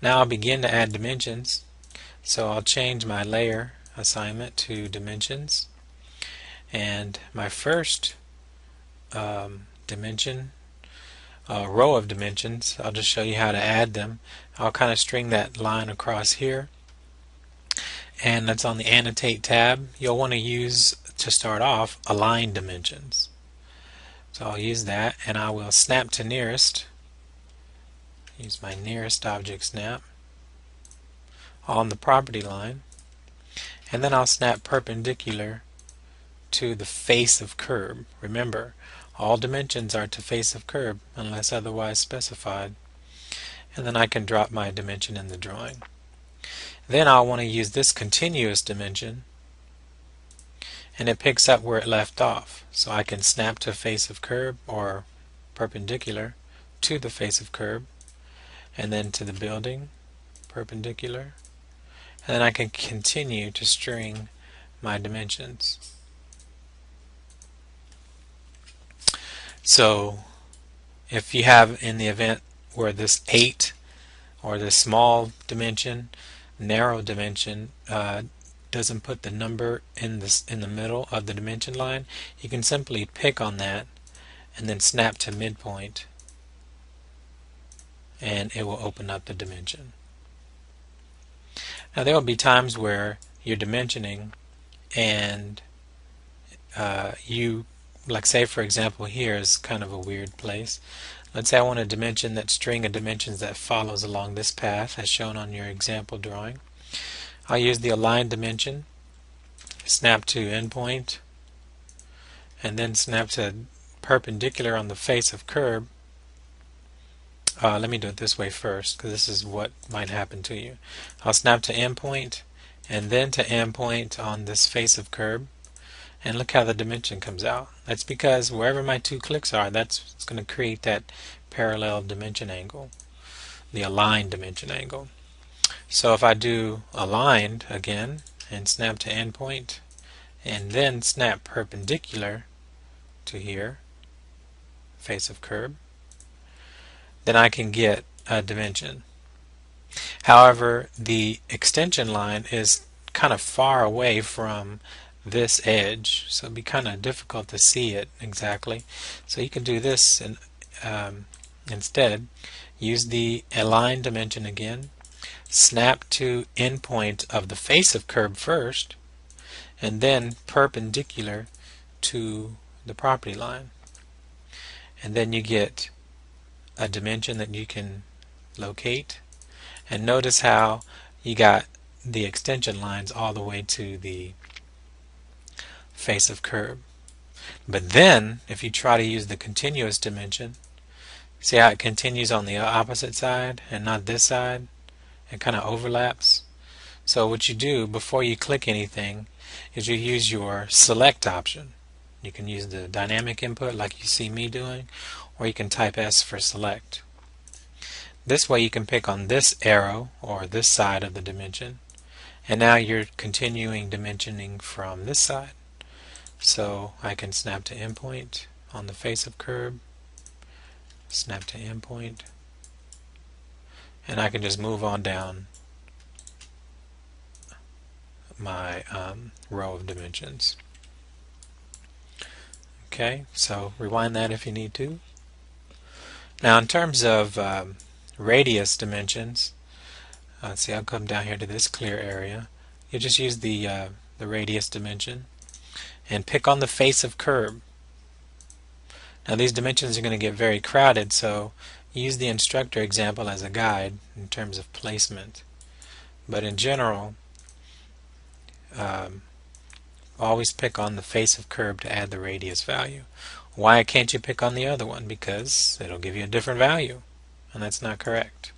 Now I'll begin to add dimensions. So I'll change my layer assignment to dimensions, and my first dimension, row of dimensions, I'll just show you how to add them. I'll kind of string that line across here, and that's on the annotate tab. You'll want to use, to start off, align dimensions. So I'll use that, and I will snap to nearest. Use my nearest object snap on the property line, and then I'll snap perpendicular to the face of curb. Remember, all dimensions are to face of curb unless otherwise specified. And then I can drop my dimension in the drawing. Then I'll want to use this continuous dimension, and it picks up where it left off. So I can snap to face of curb or perpendicular to the face of curb, and then to the building, perpendicular, and then I can continue to string my dimensions. So if you have, in the event where this 8 or this small dimension, narrow dimension, doesn't put the number in the middle of the dimension line, you can simply pick on that and then snap to midpoint, and it will open up the dimension. Now there will be times where you're dimensioning and like say for example here is kind of a weird place. Let's say I want a dimension, that string of dimensions that follows along this path as shown on your example drawing. I'll use the align dimension, snap to endpoint, and then snap to perpendicular on the face of curb. Let me do it this way first, because this is what might happen to you. I'll snap to endpoint and then to endpoint on this face of curb, and look how the dimension comes out. That's because wherever my two clicks are, that's what's going to create that parallel dimension angle, the aligned dimension angle. So if I do aligned again and snap to endpoint and then snap perpendicular to here, face of curb, then I can get a dimension. However, the extension line is kind of far away from this edge, so it'd be kind of difficult to see it exactly. So you can do this and instead use the align dimension again, snap to endpoint of the face of curb first, and then perpendicular to the property line, and then you get a dimension that you can locate. And notice how you got the extension lines all the way to the face of curb. But then if you try to use the continuous dimension, see how it continues on the opposite side and not this side? It kind of overlaps. So what you do before you click anything is you use your select option. You can use the dynamic input like you see me doing, or you can type S for select. This way you can pick on this arrow or this side of the dimension, and now you're continuing dimensioning from this side. So I can snap to endpoint on the face of curb, snap to endpoint, and I can just move on down my row of dimensions. Okay, so rewind that if you need to. Now in terms of radius dimensions, let's see, I'll come down here to this clear area. You just use the radius dimension and pick on the face of curb. Now these dimensions are going to get very crowded, so use the instructor example as a guide in terms of placement. But in general, always pick on the face of curb to add the radius value. Why can't you pick on the other one? Because it'll give you a different value, and that's not correct.